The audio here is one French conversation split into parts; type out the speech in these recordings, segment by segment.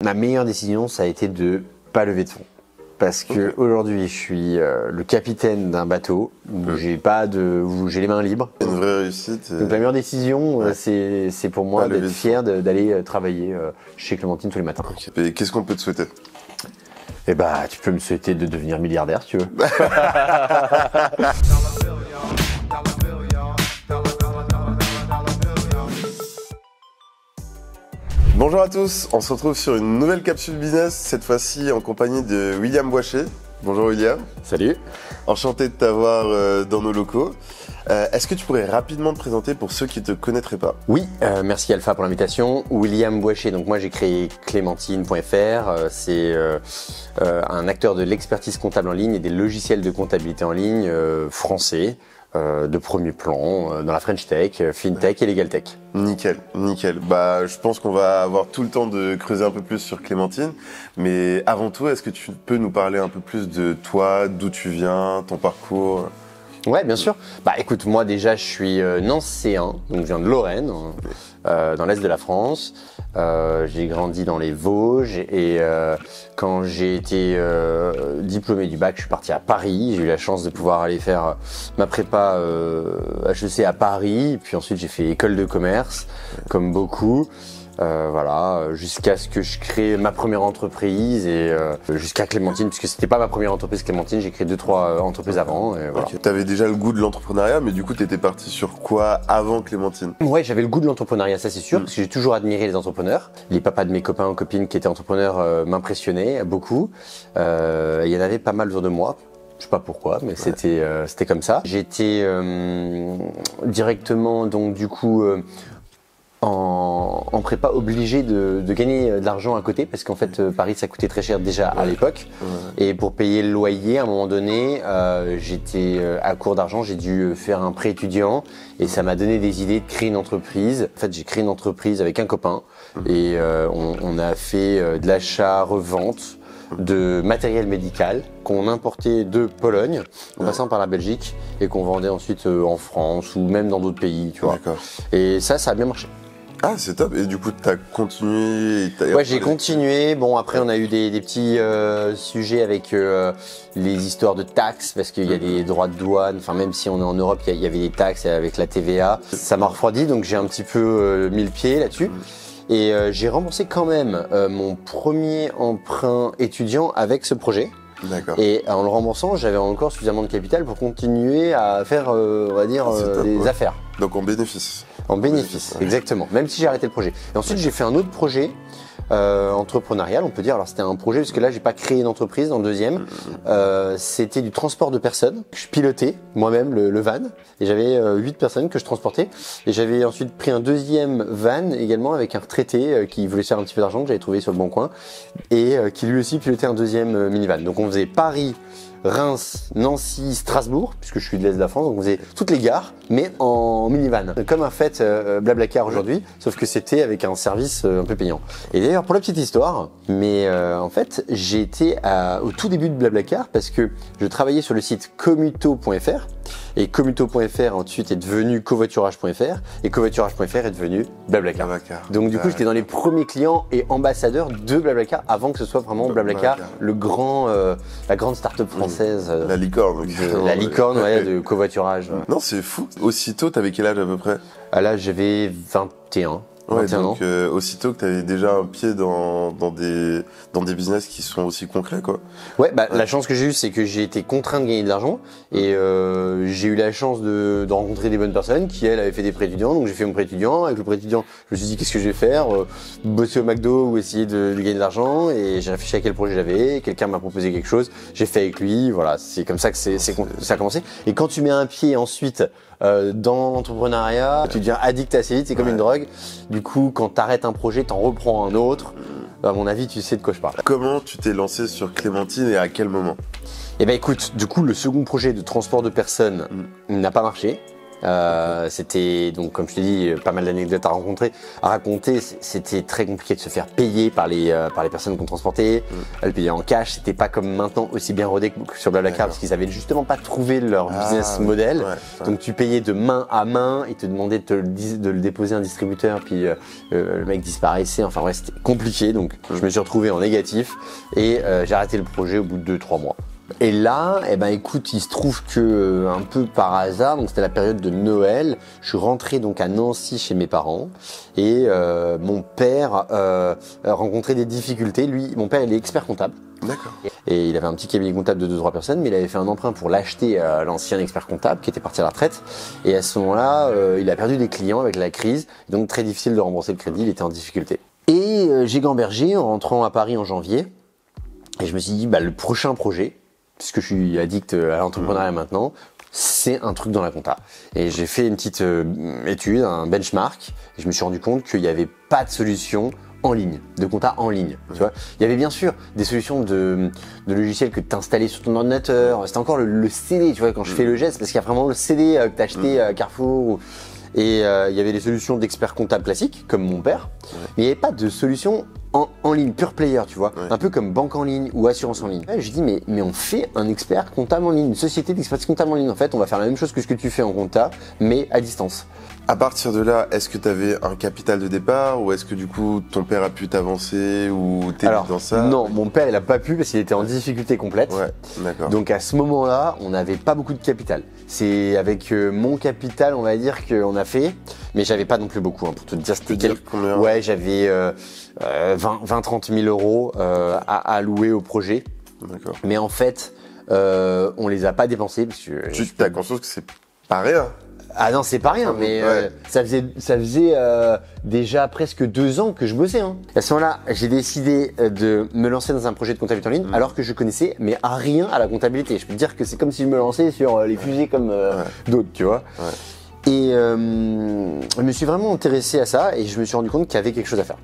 Ma meilleure décision, ça a été de pas lever de fonds. Parce que aujourd'hui, je suis le capitaine d'un bateau où j'ai les mains libres. Une vraie réussite. Donc la meilleure décision, c'est pour moi d'être fier d'aller travailler chez Clémentine tous les matins. Okay. Et qu'est-ce qu'on peut te souhaiter? Eh bah, tu peux me souhaiter de devenir milliardaire si tu veux. Bonjour à tous, on se retrouve sur une nouvelle capsule business, cette fois-ci en compagnie de William Boichet. Bonjour William. Salut. Enchanté de t'avoir dans nos locaux. Est-ce que tu pourrais rapidement te présenter pour ceux qui ne te connaîtraient pas? Oui, merci Alpha pour l'invitation. William Boichet, donc moi j'ai créé Clémentine.fr, c'est un acteur de l'expertise comptable en ligne et des logiciels de comptabilité en ligne français. De premier plan, dans la French Tech, FinTech et Legal Tech. Nickel, nickel. Bah, je pense qu'on va avoir tout le temps de creuser un peu plus sur Clémentine. Mais avant tout, est-ce que tu peux nous parler un peu plus de toi, d'où tu viens, ton parcours? Ouais, bien sûr. Bah écoute, moi déjà je suis nancéen, donc je viens de Lorraine, dans l'est de la France. J'ai grandi dans les Vosges et quand j'ai été diplômé du bac, je suis parti à Paris. J'ai eu la chance de pouvoir aller faire ma prépa HEC à Paris. Et puis ensuite j'ai fait école de commerce, comme beaucoup. Voilà, jusqu'à ce que je crée ma première entreprise et jusqu'à Clémentine, puisque c'était pas ma première entreprise Clémentine, j'ai créé 2-3 entreprises avant. Et voilà. Okay. Tu avais déjà le goût de l'entrepreneuriat, mais du coup tu étais parti sur quoi avant Clémentine? Ouais, j'avais le goût de l'entrepreneuriat, ça c'est sûr, parce que j'ai toujours admiré les entrepreneurs. Les papas de mes copains ou copines qui étaient entrepreneurs m'impressionnaient beaucoup. Il y en avait pas mal autour de moi. Je sais pas pourquoi, mais c'était comme ça. J'étais directement donc du coup en prépa obligé de gagner de l'argent à côté parce qu'en fait Paris ça coûtait très cher déjà à l'époque et pour payer le loyer à un moment donné j'étais à court d'argent, j'ai dû faire un prêt étudiant et ça m'a donné des idées de créer une entreprise. En fait j'ai créé une entreprise avec un copain et on a fait de l'achat-revente de matériel médical qu'on importait de Pologne en passant par la Belgique et qu'on vendait ensuite en France ou même dans d'autres pays, tu vois. Et ça a bien marché. Ah, c'est top. Et du coup, tu as continué? Ouais, j'ai continué. Bon, après, on a eu des petits sujets avec les histoires de taxes, parce qu'il y a des droits de douane. Enfin, même si on est en Europe, il y avait des taxes avec la TVA. Ça m'a refroidi, donc j'ai un petit peu mis le pied là-dessus. Et j'ai remboursé quand même mon premier emprunt étudiant avec ce projet. Et en le remboursant, j'avais encore suffisamment de capital pour continuer à faire, on va dire, des affaires. Donc en bénéfice. En bénéfice, exactement. Même si j'ai arrêté le projet. Et ensuite, j'ai fait un autre projet entrepreneurial, on peut dire. Alors c'était un projet parce que là, j'ai pas créé une entreprise. Dans le deuxième, c'était du transport de personnes. Je pilotais moi-même le van et j'avais 8 personnes que je transportais. Et j'avais ensuite pris un deuxième van également avec un retraité qui voulait se faire un petit peu d'argent que j'avais trouvé sur le bon coin et qui lui aussi pilotait un deuxième minivan. Donc on faisait Paris, Reims, Nancy, Strasbourg, puisque je suis de l'Est de la France, donc on faisait toutes les gares, mais en minivan. Comme un fait Blablacar aujourd'hui, sauf que c'était avec un service un peu payant. Et d'ailleurs, pour la petite histoire, mais en fait, j'ai été au tout début de Blablacar parce que je travaillais sur le site Commuto.fr et Commuto.fr ensuite est devenu Covoiturage.fr et Covoiturage.fr est devenu Blablacar. Donc du coup, j'étais dans les premiers clients et ambassadeurs de Blablacar avant que ce soit vraiment Blablacar, la grande start-up française. La licorne. La licorne, ouais, de covoiturage. Ouais. Non, c'est fou. Aussitôt, t'avais quel âge à peu près? Là, j'avais 21. Ouais, donc aussitôt que tu avais déjà un pied dans des business qui sont aussi concrets, quoi. Ouais, bah la chance que j'ai eue, c'est que j'ai été contraint de gagner de l'argent et j'ai eu la chance de rencontrer des bonnes personnes qui, elles, avaient fait des prêts étudiants. Donc j'ai fait mon prêt étudiant. Avec le prêt étudiant, je me suis dit qu'est-ce que je vais faire, bosser au McDo ou essayer de gagner de l'argent. Et j'ai réfléchi à quel projet j'avais. Quelqu'un m'a proposé quelque chose, j'ai fait avec lui. Voilà, c'est comme ça que ça a commencé. Et quand tu mets un pied ensuite dans l'entrepreneuriat, tu deviens addict assez vite, c'est comme une drogue. Du coup, quand tu arrêtes un projet, tu en reprends un autre. À mon avis, tu sais de quoi je parle. Comment tu t'es lancé sur Clémentine et à quel moment? Eh ben écoute, du coup, le second projet de transport de personnes n'a pas marché. C'était donc, comme je te dis, pas mal d'anecdotes à raconter. C'était très compliqué de se faire payer par les personnes qu'on transportait. Le payer en cash, c'était pas comme maintenant aussi bien rodé que sur Blablacar parce qu'ils avaient justement pas trouvé leur business model. Donc tu payais de main à main, ils te demandaient de le déposer à un distributeur, puis le mec disparaissait. Enfin ouais, c'était compliqué. Donc je me suis retrouvé en négatif et j'ai arrêté le projet au bout de 2-3 mois. Et là, écoute, il se trouve que un peu par hasard, donc c'était la période de Noël, je suis rentré donc à Nancy chez mes parents et mon père rencontrait des difficultés. Lui, mon père, il est expert comptable. D'accord. Et il avait un petit cabinet comptable de 2-3 personnes, mais il avait fait un emprunt pour l'acheter à l'ancien expert comptable qui était parti à la retraite. Et à ce moment-là, il a perdu des clients avec la crise, donc très difficile de rembourser le crédit, il était en difficulté. Et j'ai gambergé en rentrant à Paris en janvier. Et je me suis dit, le prochain projet, puisque je suis addict à l'entrepreneuriat maintenant, c'est un truc dans la compta. Et j'ai fait une petite étude, un benchmark, et je me suis rendu compte qu'il n'y avait pas de solution en ligne, de compta en ligne. Tu vois, il y avait bien sûr des solutions de logiciels que tu installais sur ton ordinateur. C'était encore le CD, tu vois, quand je fais le geste, parce qu'il y a vraiment le CD que tu as acheté à Carrefour. Et il y avait des solutions d'experts comptables classiques, comme mon père, mais il n'y avait pas de solution en ligne, pure player, tu vois, un peu comme banque en ligne ou assurance en ligne. Je dis mais on fait un expert comptable en ligne, une société d'expertise comptable en ligne. En fait, on va faire la même chose que ce que tu fais en compta, mais à distance. À partir de là, est-ce que tu avais un capital de départ ou est-ce que du coup ton père a pu t'avancer ou t'aider dans ça? Non, mon père il a pas pu parce qu'il était en difficulté complète. Ouais, d'accord. Donc à ce moment-là, on n'avait pas beaucoup de capital. C'est avec mon capital, on va dire qu'on a fait, mais j'avais pas non plus beaucoup, pour te dire. C'était combien? Ouais, j'avais 20-30 000 euros à allouer au projet. D'accord. Mais en fait, on les a pas dépensés parce que. Tu as conscience que c'est pas rien? Ah non, c'est pas rien, mais ça faisait déjà presque 2 ans que je bossais. À ce moment-là, j'ai décidé de me lancer dans un projet de comptabilité en ligne, alors que je connaissais mais à rien à la comptabilité. Je peux te dire que c'est comme si je me lançais sur les fusées comme d'autres, tu vois. Et je me suis vraiment intéressé à ça et je me suis rendu compte qu'il y avait quelque chose à faire.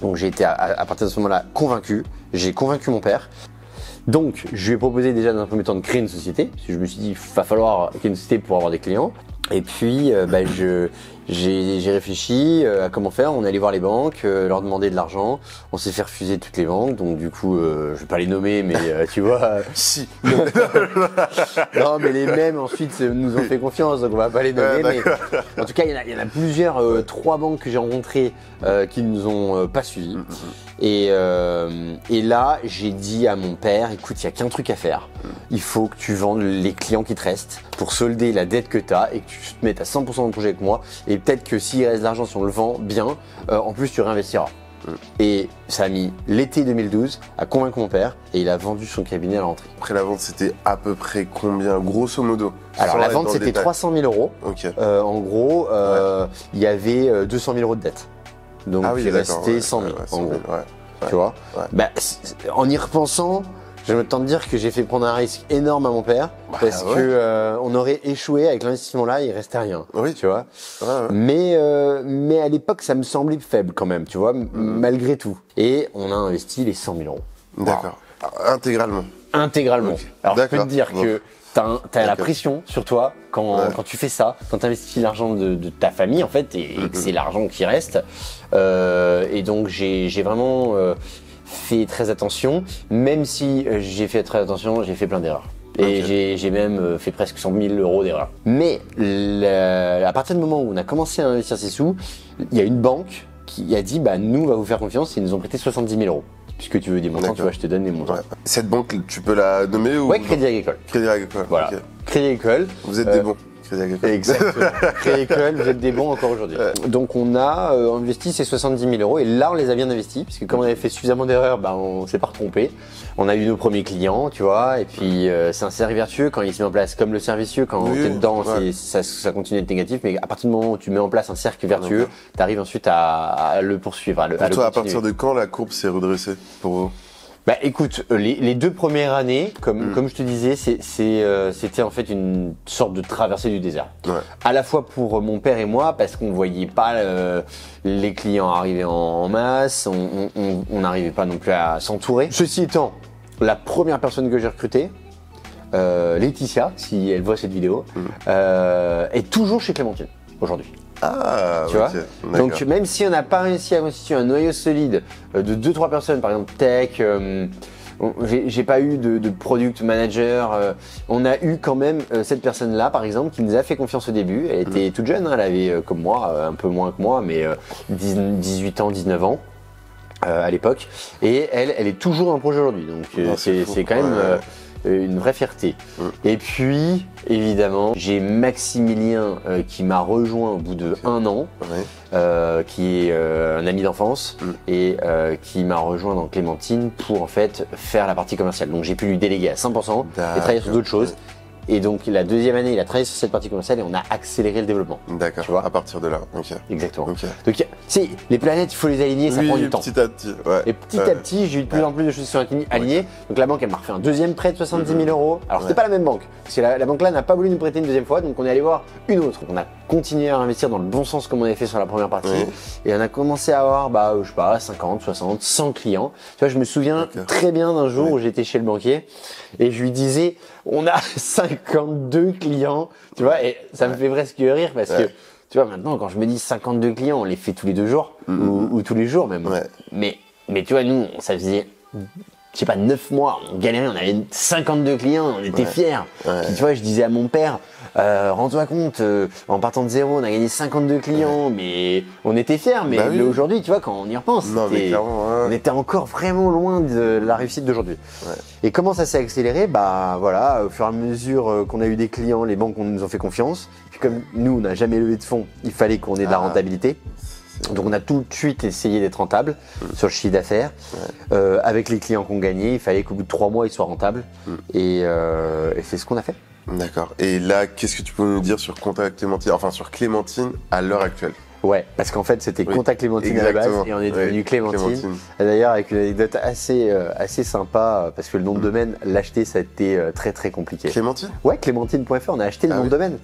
Donc j'ai été à partir de ce moment-là convaincu. J'ai convaincu mon père. Donc je lui ai proposé déjà dans un premier temps de créer une société, parce que je me suis dit il va falloir créer une société pour avoir des clients. Et puis j'ai réfléchi à comment faire. On est allé voir les banques, leur demander de l'argent. On s'est fait refuser toutes les banques, donc du coup je vais pas les nommer, mais tu vois. Si. Non, mais les mêmes ensuite nous ont fait confiance, donc on va pas les nommer. Mais en tout cas, il y en a plusieurs, 3 banques que j'ai rencontrées qui nous ont pas suivis. Et là, j'ai dit à mon père, écoute, il y a qu'un truc à faire. Il faut que tu vendes les clients qui te restent pour solder la dette que tu as et que tu te mettes à 100% dans le projet avec moi. Et peut-être que s'il reste de l'argent, si on le vend bien, en plus tu réinvestiras. Et ça a mis l'été 2012 à convaincre mon père et il a vendu son cabinet à la rentrée. Après la vente, c'était à peu près combien, grosso modo? Alors la vente, c'était 300 000 euros. Ok. En gros, il y avait 200 000 euros de dette. Donc il restait 100 000 en gros. Tu vois, en y repensant, je me tente de dire que j'ai fait prendre un risque énorme à mon père parce que on aurait échoué avec l'investissement là, il restait rien. Oui. Tu vois. Mais à l'époque, ça me semblait faible quand même, tu vois, malgré tout. Et on a investi les 100 000 euros. D'accord. Intégralement. Intégralement. Okay. Alors je peux te dire que t'as la pression sur toi quand tu fais ça, quand tu investis l'argent de ta famille en fait et que c'est l'argent qui reste. Et donc j'ai vraiment fait très attention, même si j'ai fait très attention, j'ai fait plein d'erreurs. Et j'ai même fait presque 100 000 euros d'erreurs. Mais à partir du moment où on a commencé à investir ces sous, il y a une banque qui a dit nous on va vous faire confiance et ils nous ont prêté 70 000 euros. Puisque tu veux des montants, tu vois, je te donne des montants. Cette banque, tu peux la nommer ou? Ouais, Crédit Agricole. Crédit Agricole. Voilà. Crédit Agricole. Vous êtes des bons. Crédit Agricole. Exactement. Crédit Agricole, vous êtes des bons encore aujourd'hui. Donc on a investi ces 70 000 euros et là on les a bien investis puisque comme on avait fait suffisamment d'erreurs, on s'est pas retrompé. On a eu nos premiers clients, tu vois, et puis c'est un cercle vertueux quand il se met en place, comme le cercle vicieux quand t'es dedans, ça continue d'être négatif, mais à partir du moment où tu mets en place un cercle vertueux, t'arrives ensuite à le poursuivre, Pour toi, à partir de quand la courbe s'est redressée pour vous? Écoute, les 2 premières années, comme je te disais, c'était en fait une sorte de traversée du désert. À la fois pour mon père et moi, parce qu'on voyait pas les clients arriver en masse, on n'arrivait pas non plus à s'entourer. Ceci étant, la première personne que j'ai recrutée, Laetitia, si elle voit cette vidéo, est toujours chez Clémentine aujourd'hui. Ah, tu vois. Donc même si on n'a pas réussi à constituer un noyau solide de 2-3 personnes, par exemple tech, j'ai pas eu de product manager, on a eu quand même cette personne-là, par exemple, qui nous a fait confiance au début. Elle était toute jeune, hein, elle avait comme moi, un peu moins que moi, mais 18 ans, 19 ans. À l'époque, et elle est toujours dans le projet aujourd'hui, donc c'est quand même une vraie fierté. Et puis évidemment j'ai Maximilien qui m'a rejoint au bout de 1 an, qui est un ami d'enfance et qui m'a rejoint dans Clémentine pour en fait faire la partie commerciale. Donc j'ai pu lui déléguer à 100% et travailler sur d'autres choses. Et donc la deuxième année, il a travaillé sur cette partie commerciale et on a accéléré le développement. D'accord. Tu vois, à partir de là. Ok. Exactement. Okay. Donc tu sais, les planètes, il faut les aligner, ça prend du temps. Petit à petit. Ouais. Et petit à petit, j'ai eu de plus en plus de choses qui sont alignées. Donc la banque, elle m'a refait un deuxième prêt de 70 000 euros. Alors c'était pas la même banque, parce que la banque là n'a pas voulu nous prêter une deuxième fois, donc on est allé voir une autre. On a continué à investir dans le bon sens comme on avait fait sur la première partie, et on a commencé à avoir, je sais pas, 50, 60, 100 clients. Tu vois, je me souviens très bien d'un jour où j'étais chez le banquier et je lui disais, on a 52 clients, tu vois, et ça me fait presque rire parce que, tu vois, maintenant, quand je me dis 52 clients, on les fait tous les 2 jours, ou tous les jours même. Mais tu vois, nous, ça faisait, je sais pas, 9 mois, on galérait, on avait 52 clients, on était fiers. Puis, tu vois, je disais à mon père, rends-toi compte, en partant de zéro, on a gagné 52 clients, mais on était fiers. Mais aujourd'hui, tu vois, quand on y repense, on était encore vraiment loin de la réussite d'aujourd'hui. Et comment ça s'est accéléré? Voilà, au fur et à mesure qu'on a eu des clients, les banques nous ont fait confiance. Puis comme nous, on n'a jamais levé de fonds, il fallait qu'on ait de la rentabilité. Donc on a tout de suite essayé d'être rentable sur le chiffre d'affaires. Avec les clients qu'on gagnait, il fallait qu'au bout de 3 mois, ils soient rentables. Et c'est ce qu'on a fait. D'accord. Et là, qu'est-ce que tu peux nous dire sur Contact Clémentine, enfin sur Clémentine à l'heure actuelle? Ouais, parce qu'en fait c'était Contact Clémentine à la base et on est devenu Clémentine. D'ailleurs avec une anecdote assez sympa parce que le nom de domaine, l'acheter ça a été très très compliqué. Clémentine? Ouais, Clémentine.fr, on a acheté le nom de domaine.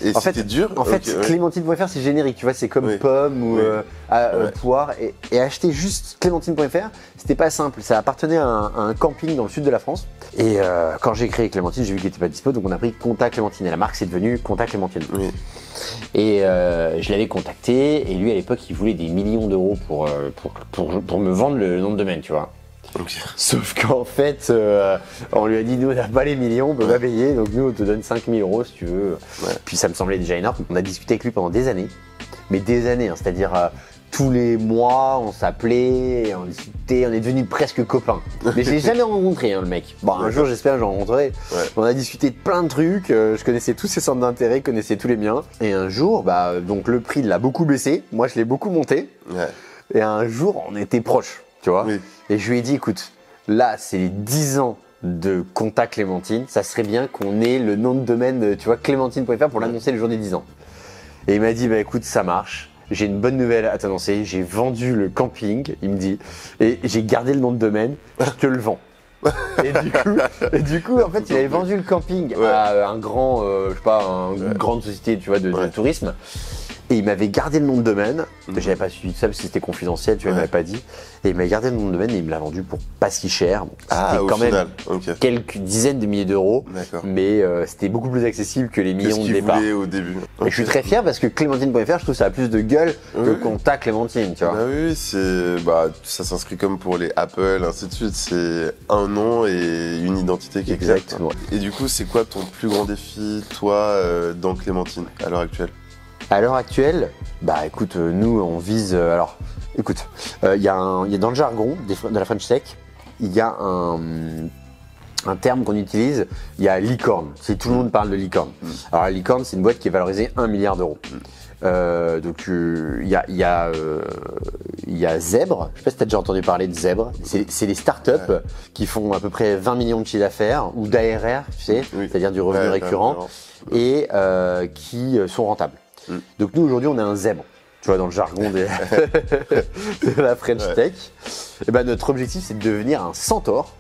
Et c'était dur? En fait, Clémentine.fr c'est générique, tu vois, c'est comme pomme ou poire. Et acheter juste Clémentine.fr, c'était pas simple. Ça appartenait à un camping dans le sud de la France. Et quand j'ai créé Clémentine, j'ai vu qu'il n'était pas dispo, donc on a pris Contact Clémentine. Et la marque c'est devenu Contact Clémentine. Et je l'avais contacté et lui à l'époque il voulait des millions d'euros pour me vendre le nom de domaine, tu vois. Sauf qu'en fait, on lui a dit nous on n'a pas les millions, on peut pas payer, donc nous on te donne 5 000 euros si tu veux. Puis ça me semblait déjà énorme. On a discuté avec lui pendant des années, mais des années, hein, c'est-à-dire tous les mois on s'appelait, on discutait, on est devenus presque copains. Mais je l'ai jamais rencontré le mec. Bon, un jour j'espère que j'en rencontrerai. On a discuté de plein de trucs, je connaissais tous ses centres d'intérêt, connaissais tous les miens. Et un jour, donc le prix l'a beaucoup baissé, moi je l'ai beaucoup monté. Et un jour on était proches. Tu vois, et je lui ai dit, écoute, là, c'est les 10 ans de Contact Clémentine. Ça serait bien qu'on ait le nom de domaine, tu vois, Clémentine.fr pour l'annoncer le jour des 10 ans. Et il m'a dit, écoute, ça marche. J'ai une bonne nouvelle à t'annoncer. J'ai vendu le camping, il me dit, et j'ai gardé le nom de domaine. Je te le vends. Et du coup, en fait, il avait vendu le camping à un grand, je sais pas, une grande société, tu vois, de tourisme. Et il m'avait gardé le nom de domaine. J'avais pas suivi ça parce que c'était confidentiel, tu vois, il m'avait pas dit. Et il m'a gardé le nom de domaine et il me l'a vendu pour pas si cher. C'était quand même quelques dizaines de milliers d'euros. Mais c'était beaucoup plus accessible que les millions de départ. Au début. Et je suis très fier parce que Clémentine.fr, je trouve ça a plus de gueule que Contact Clémentine, tu vois. Ça s'inscrit comme pour les Apple, ainsi de suite. C'est un nom et une identité qui est claire. Exactement. Et du coup, c'est quoi ton plus grand défi, toi, dans Clémentine, à l'heure actuelle? À l'heure actuelle, écoute, nous on vise. Alors, écoute, il y a dans le jargon de la French Tech, il y a un terme qu'on utilise, il y a licorne. Tout le monde parle de licorne. Alors la licorne, c'est une boîte qui est valorisée 1 milliard d'euros. Donc il y a Zèbre. Je sais pas si tu as déjà entendu parler de Zèbre. C'est des startups qui font à peu près 20 millions de chiffre d'affaires ou d'ARR, tu sais, c'est-à-dire du revenu récurrent, et qui sont rentables. Donc nous aujourd'hui on est un zèbre, tu vois, dans le jargon de la French Tech. Et notre objectif c'est de devenir un centaure.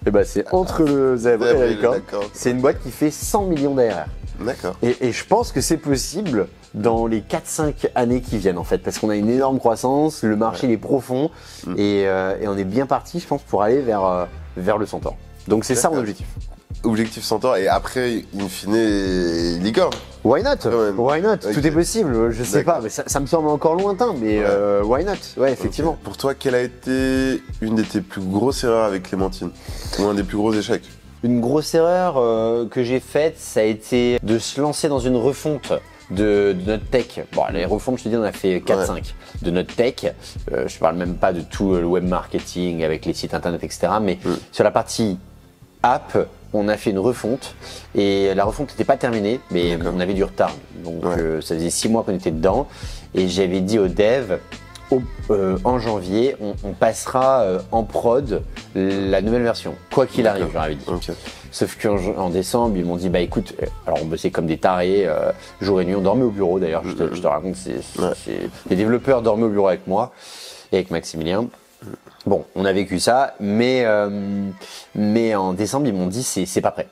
Et c'est entre le zèbre et la licorne. C'est une boîte qui fait 100 millions d'ARR. D'accord. Et je pense que c'est possible dans les 4-5 années qui viennent en fait, parce qu'on a une énorme croissance, le marché il est profond et on est bien parti, je pense, pour aller vers le centaure. Donc c'est ça mon objectif. Objectif Centaure et après, in fine, licorne. Why not? même. Why not? Ok. Tout est possible, je sais pas, mais ça me semble encore lointain, mais why not? Ouais, effectivement. Ok. Pour toi, quelle a été une de tes plus grosses erreurs avec Clémentine? Ou un des plus gros échecs? Une grosse erreur que j'ai faite, ça a été de se lancer dans une refonte de notre tech. Bon, les refontes, je te dis, on a fait 4-5 de notre tech. Je parle même pas de tout le web marketing avec les sites internet, etc. Mais sur la partie app, on a fait une refonte et la refonte n'était pas terminée, mais on avait du retard. Donc ça faisait 6 mois qu'on était dedans et j'avais dit aux devs, en janvier, on passera en prod la nouvelle version, quoi qu'il arrive, j'aurais dit. Okay. Sauf qu'en décembre, ils m'ont dit, bah écoute, alors on bossait comme des tarés, jour et nuit, on dormait au bureau d'ailleurs, je te raconte, les développeurs dormaient au bureau avec moi et avec Maximilien. Bon, on a vécu ça, mais en décembre, ils m'ont dit, c'est pas prêt.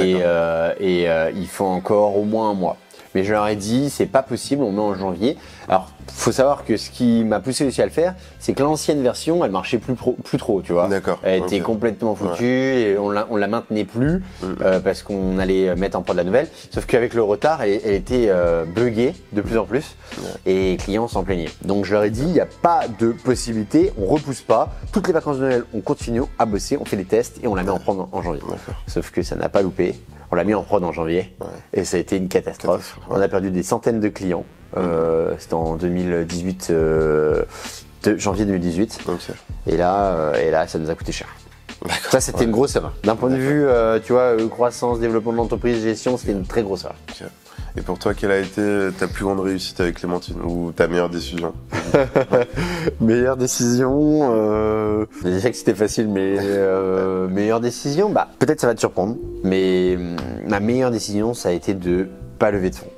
Et il faut encore au moins un mois. Mais je leur ai dit, c'est pas possible, on met en janvier. Alors, faut savoir que ce qui m'a poussé aussi à le faire, c'est que l'ancienne version, elle marchait plus trop, tu vois. D'accord. Elle était complètement foutue et on la maintenait plus parce qu'on allait mettre en prod la nouvelle. Sauf qu'avec le retard, elle était buggée de plus en plus et les clients s'en plaignaient. Donc je leur ai dit, il n'y a pas de possibilité, on repousse pas. Toutes les vacances de Noël, on continue à bosser, on fait des tests et on la met en prod en janvier. Sauf que ça n'a pas loupé. On l'a mis en prod en janvier et ça a été une catastrophe. On a perdu des centaines de clients. C'était en 2018, janvier 2018. Et là, ça nous a coûté cher. Ça, c'était une grosse erreur. D'un point de vue, tu vois, croissance, développement de l'entreprise, gestion, c'était une très grosse erreur. Et pour toi, quelle a été ta plus grande réussite avec Clémentine ou ta meilleure décision? Meilleure décision, je disais que c'était facile, mais meilleure décision, bah peut-être ça va te surprendre, mais ma meilleure décision, ça a été de pas lever de fonds.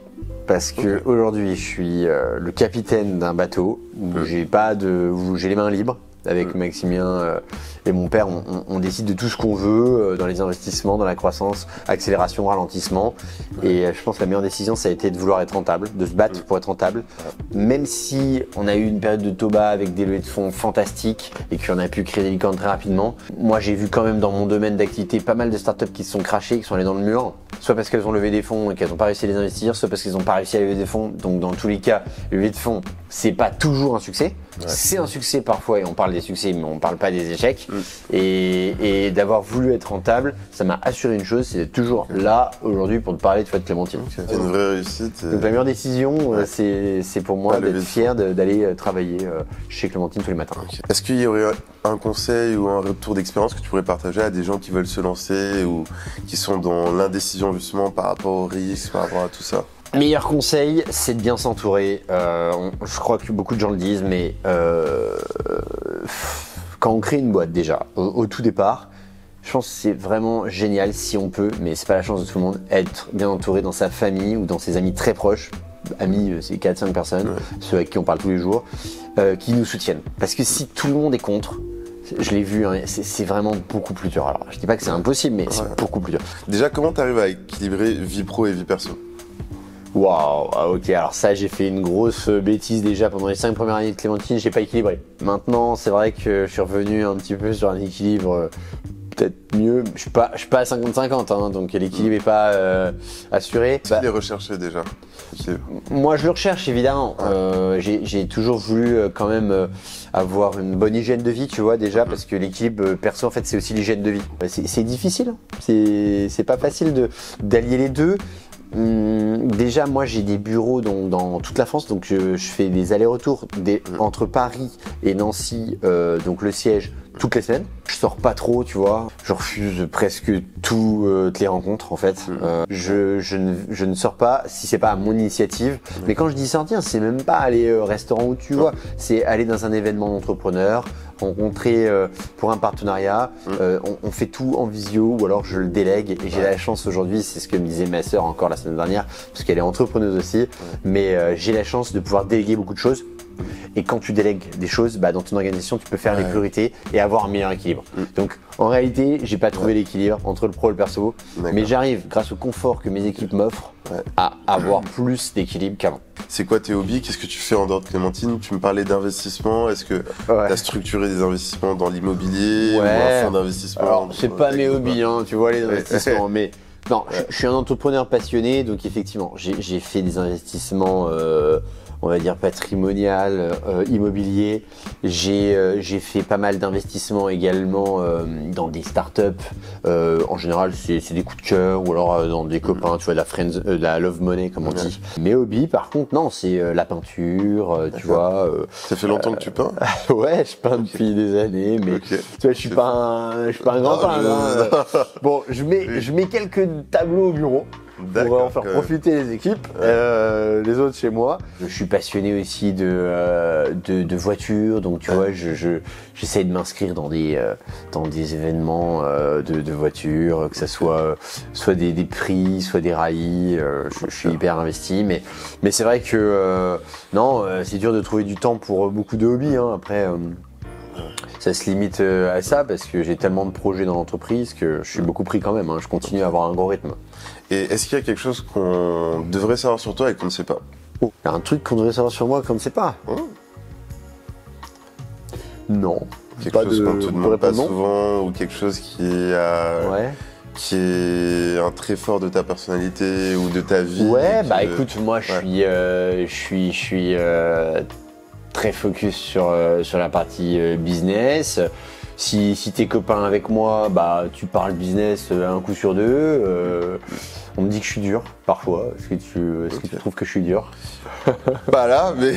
Parce que aujourd'hui, je suis le capitaine d'un bateau où j'ai les mains libres. Avec Maximilien et mon père, on décide de tout ce qu'on veut dans les investissements, dans la croissance, accélération, ralentissement. Et je pense que la meilleure décision, ça a été de vouloir être rentable, de se battre pour être rentable. Même si on a eu une période de toba avec des levées de fonds fantastiques et qu'on a pu créer des licornes très rapidement, moi j'ai vu quand même dans mon domaine d'activité pas mal de startups qui se sont crashées, qui sont allées dans le mur, soit parce qu'elles ont levé des fonds et qu'elles n'ont pas réussi à les investir, soit parce qu'elles n'ont pas réussi à lever des fonds. Donc dans tous les cas, lever de fonds, c'est pas toujours un succès. C'est un succès parfois et on parle des succès mais on parle pas des échecs et d'avoir voulu être rentable, ça m'a assuré une chose, c'est toujours là aujourd'hui pour te parler de Clémentine. C'est une vraie réussite. Donc la meilleure décision, c'est pour moi d'être fier d'aller travailler chez Clémentine tous les matins. Est-ce qu'il y aurait un conseil ou un retour d'expérience que tu pourrais partager à des gens qui veulent se lancer ou qui sont dans l'indécision justement par rapport aux risques, par rapport à tout ça? Meilleur conseil, c'est de bien s'entourer. Je crois que beaucoup de gens le disent, mais quand on crée une boîte déjà, au tout départ, je pense que c'est vraiment génial si on peut, mais c'est pas la chance de tout le monde, être bien entouré dans sa famille ou dans ses amis très proches. Amis, c'est 4-5 personnes, ceux avec qui on parle tous les jours, qui nous soutiennent. Parce que si tout le monde est contre, je l'ai vu, hein, c'est vraiment beaucoup plus dur. Alors, je dis pas que c'est impossible, mais c'est beaucoup plus dur. Déjà, comment tu arrives à équilibrer vie pro et vie perso? Waouh, ok, alors ça j'ai fait une grosse bêtise déjà pendant les 5 premières années de Clémentine, j'ai pas équilibré. Maintenant c'est vrai que je suis revenu un petit peu sur un équilibre peut-être mieux, je suis pas à 50-50 hein, donc l'équilibre est pas assuré. Tu les recherchais déjà? Moi je le recherche évidemment, j'ai toujours voulu quand même avoir une bonne hygiène de vie tu vois déjà parce que l'équilibre perso en fait c'est aussi l'hygiène de vie. C'est difficile, c'est pas facile d'allier les deux. Déjà moi j'ai des bureaux dans toute la France donc je fais des allers-retours entre Paris et Nancy donc le siège toutes les semaines. Je sors pas trop tu vois, je refuse presque toutes les rencontres en fait. Je ne sors pas si c'est pas à mon initiative mais quand je dis sortir c'est même pas aller au restaurant où tu vois, c'est aller dans un événement d'entrepreneur, rencontrer pour un partenariat, on fait tout en visio ou alors je le délègue et j'ai la chance aujourd'hui, c'est ce que me disait ma sœur encore la semaine dernière parce qu'elle est entrepreneuse aussi, mais j'ai la chance de pouvoir déléguer beaucoup de choses Et quand tu délègues des choses, dans ton organisation, tu peux faire les priorités et avoir un meilleur équilibre. Donc, en réalité, j'ai pas trouvé l'équilibre entre le pro et le perso, mais j'arrive, grâce au confort que mes équipes m'offrent, à avoir plus d'équilibre qu'avant. C'est quoi tes hobbies? Qu'est-ce que tu fais en dehors de Clémentine? Tu me parlais d'investissement. Est-ce que tu as structuré des investissements dans l'immobilier ou un fonds d'investissement? Alors, c'est pas mes hobbies, hein, tu vois, les investissements, mais non, je suis un entrepreneur passionné, donc effectivement, j'ai fait des investissements, on va dire patrimonial, immobilier. J'ai fait pas mal d'investissements également dans des startups. En général, c'est des coups de cœur ou alors dans des copains, tu vois, de la love money comme on dit. Mes hobbies, par contre, non, c'est la peinture, tu vois. Ça fait longtemps que tu peins? Ouais, je peins depuis des années, mais tu vois, je suis pas un grand peintre. Bon, je mets quelques tableaux au bureau. Pour en faire profiter les équipes, les autres chez moi. Je suis passionné aussi de voitures, donc tu vois, j'essaie de m'inscrire dans des événements de voitures, que ça soit des prix, soit des rallyes. Je suis hyper investi, mais c'est vrai que c'est dur de trouver du temps pour beaucoup de hobbies. Hein. Après. Ça se limite à ça parce que j'ai tellement de projets dans l'entreprise que je suis beaucoup pris quand même. Hein. Je continue à avoir un gros rythme. Et est-ce qu'il y a quelque chose qu'on devrait savoir sur toi et qu'on ne sait pas? Il y a un truc qu'on devrait savoir sur moi qu'on ne sait pas. Non. Quelque chose qu'on ne te demande pas souvent ou quelque chose qui est un trait fort de ta personnalité ou de ta vie? Ouais, écoute, moi je suis très focus sur la partie business. Si t'es copain avec moi, tu parles business un coup sur deux. On me dit que je suis dur parfois. Est-ce que tu trouves que je suis dur? Pas là, mais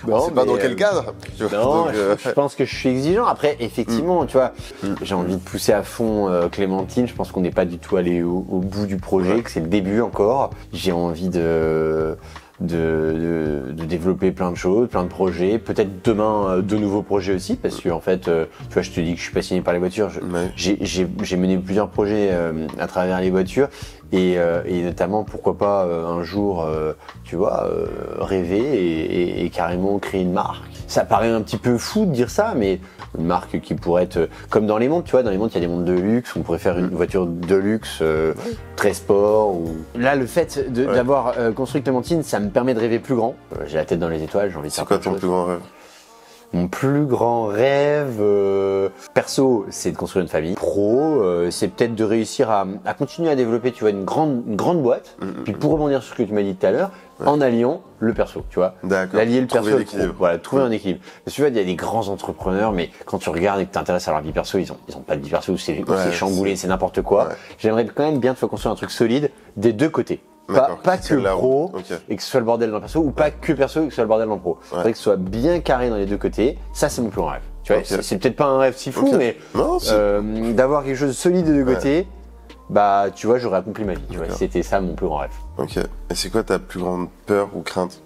non, c'est pas dans quel cadre? Non, je pense que je suis exigeant. Après, effectivement, tu vois, j'ai envie de pousser à fond Clémentine. Je pense qu'on n'est pas du tout allé au bout du projet, que c'est le début encore. J'ai envie de développer plein de choses, plein de projets, peut-être demain de nouveaux projets aussi, parce que en fait, tu vois, je te dis que je suis passionné par les voitures. J'ai mené plusieurs projets à travers les voitures et notamment, pourquoi pas un jour, tu vois, rêver et carrément créer une marque. Ça paraît un petit peu fou de dire ça, mais une marque qui pourrait être comme dans les montres, tu vois, dans les montres il y a des montres de luxe, on pourrait faire une voiture de luxe très sport. Là, le fait d'avoir construit Clémentine, ça me permet de rêver plus grand. J'ai la tête dans les étoiles, j'ai envie de faire. C'est quoi ton plus grand rêve? Mon plus grand rêve, perso, c'est de construire une famille. Pro, c'est peut-être de réussir à continuer à développer, tu vois, une grande boîte. Puis pour rebondir sur ce que tu m'as dit tout à l'heure, en alliant le perso, tu vois. D'allier le perso et le pro. Voilà, trouver un équilibre. Parce que tu vois, il y a des grands entrepreneurs, mais quand tu regardes et que tu t'intéresses à leur vie perso, ils ont pas de vie perso, c'est chamboulé, c'est n'importe quoi. Ouais. J'aimerais quand même bien te faire construire un truc solide des deux côtés. Pas que pro et que ce soit le bordel dans le perso, ou pas que perso et que ce soit le bordel dans le pro. Il faudrait que ce soit bien carré dans les deux côtés. Ça, c'est mon plus grand rêve. Tu vois, c'est peut-être pas un rêve si fou, mais d'avoir quelque chose de solide des deux côtés, tu vois, j'aurais accompli ma vie. Tu vois, c'était ça mon plus grand rêve. Ok. Et c'est quoi ta plus grande peur ou crainte?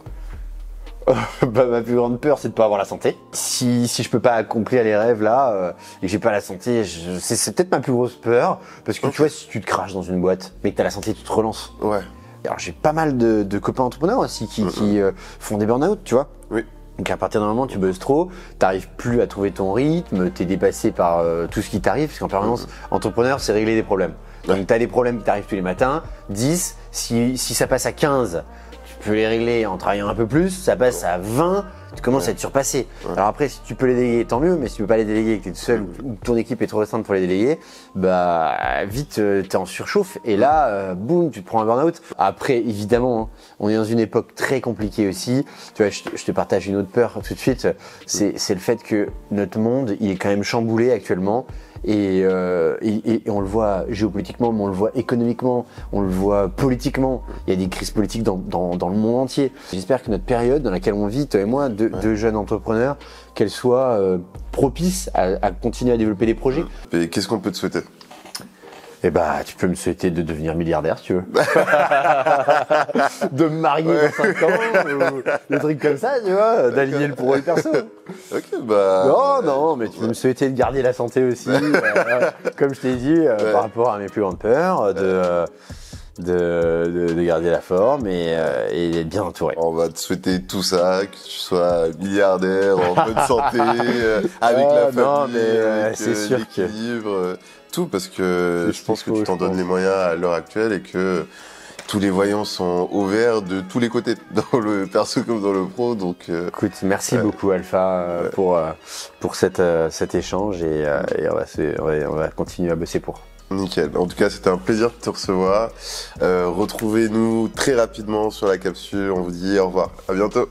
Ma plus grande peur, c'est de pas avoir la santé. Si je peux pas accomplir les rêves là et que j'ai pas la santé, c'est peut-être ma plus grosse peur, parce que tu vois, si tu te craches dans une boîte, mais que t'as la santé, tu te relances. Ouais. Alors j'ai pas mal de copains entrepreneurs aussi qui font des burn-out, tu vois. Oui. Donc à partir d'un moment, tu bosses trop, t'arrives plus à trouver ton rythme, t'es dépassé par tout ce qui t'arrive, parce qu'en permanence, entrepreneur, c'est régler des problèmes. Donc t'as des problèmes qui t'arrivent tous les matins, 10, si ça passe à 15, tu peux les régler en travaillant un peu plus, ça passe à 20, tu commences à être surpassé. Alors après, si tu peux les déléguer, tant mieux, mais si tu peux pas les déléguer et que tu es tout seul ou que ton équipe est trop restreinte pour les déléguer, vite, t'es en surchauffe et là, boum, tu te prends un burn-out. Après, évidemment, hein, on est dans une époque très compliquée aussi. Tu vois, je te partage une autre peur tout de suite, c'est le fait que notre monde, il est quand même chamboulé actuellement. Et on le voit géopolitiquement, mais on le voit économiquement, on le voit politiquement. Il y a des crises politiques dans le monde entier. J'espère que notre période dans laquelle on vit, toi et moi, de jeunes entrepreneurs, qu'elle soit propice à continuer à développer des projets. Et qu'est-ce qu'on peut te souhaiter? Tu peux me souhaiter de devenir milliardaire si tu veux. De me marier dans 5 ans, ou des trucs comme ça, tu vois, d'aligner le pro et le perso. Non, mais tu peux me souhaiter de garder la santé aussi, comme je t'ai dit, par rapport à mes plus grandes peurs, de garder la forme et d'être bien entouré. On va te souhaiter tout ça, que tu sois milliardaire, en bonne santé, avec la famille, avec c'est sûr l'équilibre, tout, parce que je pense que tu t'en donnes les moyens à l'heure actuelle et que tous les voyants sont au vert de tous les côtés, dans le perso comme dans le pro. Donc, écoute, merci beaucoup Alpha pour cet échange et on va continuer à bosser pour. Nickel. En tout cas, c'était un plaisir de te recevoir. Retrouvez-nous très rapidement sur la capsule. On vous dit au revoir. À bientôt.